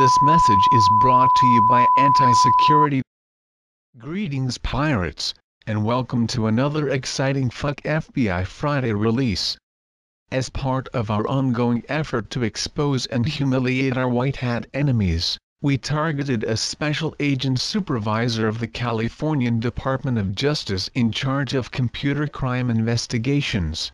This message is brought to you by Anti-Security. Greetings pirates, and welcome to another exciting Fuck FBI Friday release. As part of our ongoing effort to expose and humiliate our white hat enemies, we targeted a special agent supervisor of the Californian Department of Justice in charge of computer crime investigations.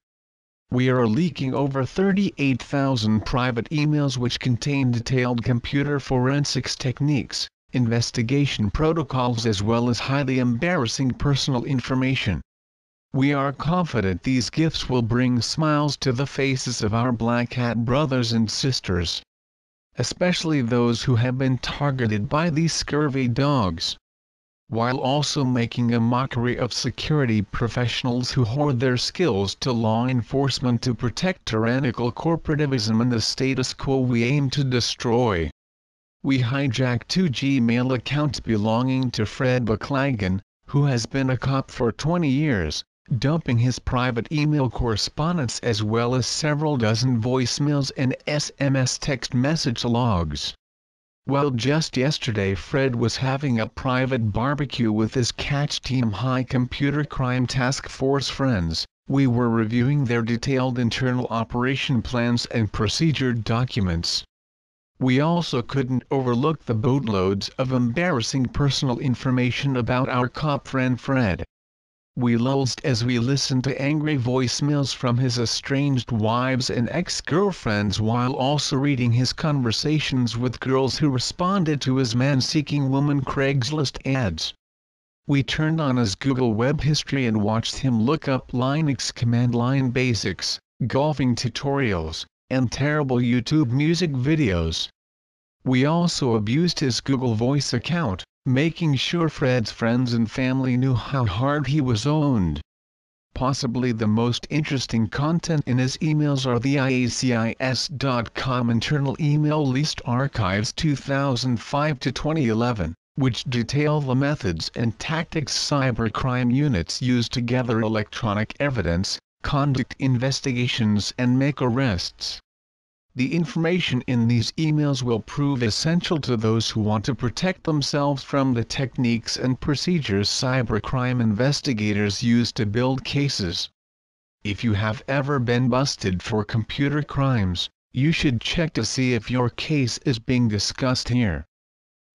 We are leaking over 38,000 private emails which contain detailed computer forensics techniques, investigation protocols as well as highly embarrassing personal information. We are confident these gifts will bring smiles to the faces of our black hat brothers and sisters, especially those who have been targeted by these scurvy dogs, while also making a mockery of security professionals who hoard their skills to law enforcement to protect tyrannical corporativism and the status quo we aim to destroy. We hijacked 2 Gmail accounts belonging to Fred Baclagan, who has been a cop for 20 years, dumping his private email correspondence as well as several dozen voicemails and SMS text message logs. Well, just yesterday Fred was having a private barbecue with his Catch Team High Computer Crime Task Force friends. We were reviewing their detailed internal operation plans and procedure documents. We also couldn't overlook the boatloads of embarrassing personal information about our cop friend Fred. We lolled as we listened to angry voicemails from his estranged wives and ex-girlfriends while also reading his conversations with girls who responded to his man-seeking woman Craigslist ads. We turned on his Google web history and watched him look up Linux command line basics, golfing tutorials, and terrible YouTube music videos. We also abused his Google Voice account, making sure Fred's friends and family knew how hard he was owned. Possibly the most interesting content in his emails are the IACIS.com internal email list archives 2005 to 2011, which detail the methods and tactics cybercrime units use to gather electronic evidence, conduct investigations and make arrests. The information in these emails will prove essential to those who want to protect themselves from the techniques and procedures cybercrime investigators use to build cases. If you have ever been busted for computer crimes, you should check to see if your case is being discussed here.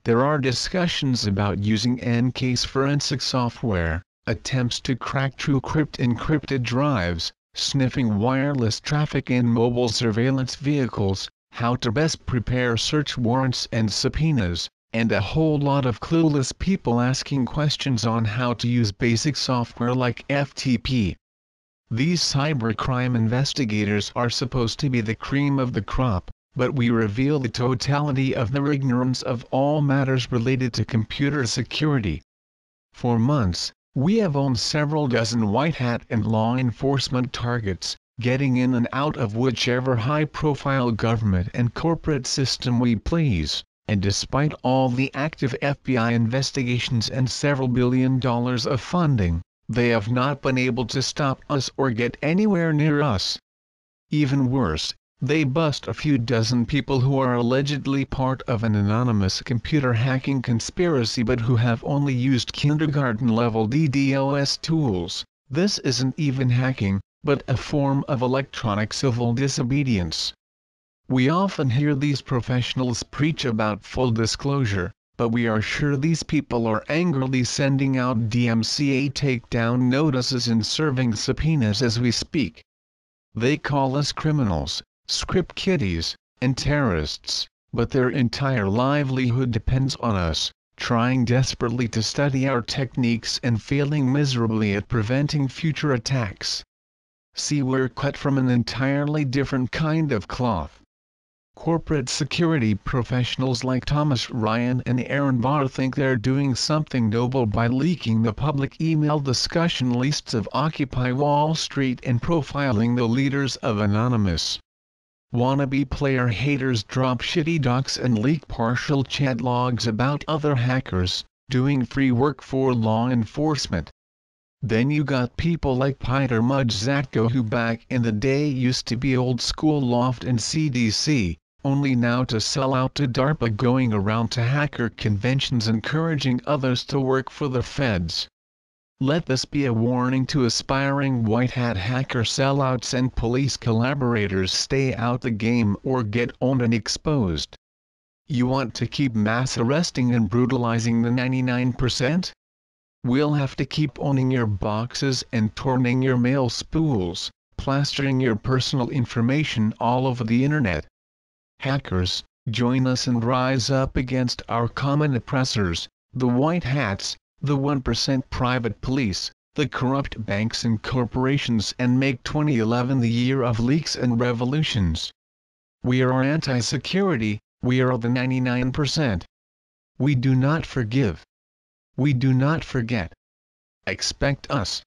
There are discussions about using EnCase forensic software, attempts to crack TrueCrypt encrypted drives, sniffing wireless traffic in mobile surveillance vehicles, how to best prepare search warrants and subpoenas, and a whole lot of clueless people asking questions on how to use basic software like FTP. These cybercrime investigators are supposed to be the cream of the crop, but we reveal the totality of their ignorance of all matters related to computer security. For months, we have owned several dozen white hat and law enforcement targets, getting in and out of whichever high-profile government and corporate system we please, and despite all the active FBI investigations and several $1 billion of funding, they have not been able to stop us or get anywhere near us. Even worse, they bust a few dozen people who are allegedly part of an anonymous computer hacking conspiracy but who have only used kindergarten-level DDOS tools. This isn't even hacking, but a form of electronic civil disobedience. We often hear these professionals preach about full disclosure, but we are sure these people are angrily sending out DMCA takedown notices and serving subpoenas as we speak. They call us criminals, script kiddies, and terrorists, but their entire livelihood depends on us, trying desperately to study our techniques and failing miserably at preventing future attacks. See, we're cut from an entirely different kind of cloth. Corporate security professionals like Thomas Ryan and Aaron Barr think they're doing something noble by leaking the public email discussion lists of Occupy Wall Street and profiling the leaders of Anonymous. Wannabe player haters drop shitty docs and leak partial chat logs about other hackers doing free work for law enforcement. Then you got people like Peter Mudge Zatko, who back in the day used to be old school Loft and CDC, only now to sell out to DARPA, going around to hacker conventions encouraging others to work for the feds. Let this be a warning to aspiring white hat hacker sellouts and police collaborators: stay out the game or get owned and exposed. You want to keep mass arresting and brutalizing the 99%? We'll have to keep owning your boxes and torrenting your mail spools, plastering your personal information all over the internet. Hackers, join us and rise up against our common oppressors, the white hats, the 1% private police, the corrupt banks and corporations, and make 2011 the year of leaks and revolutions. We are anti-security, we are the 99%. We do not forgive. We do not forget. Expect us.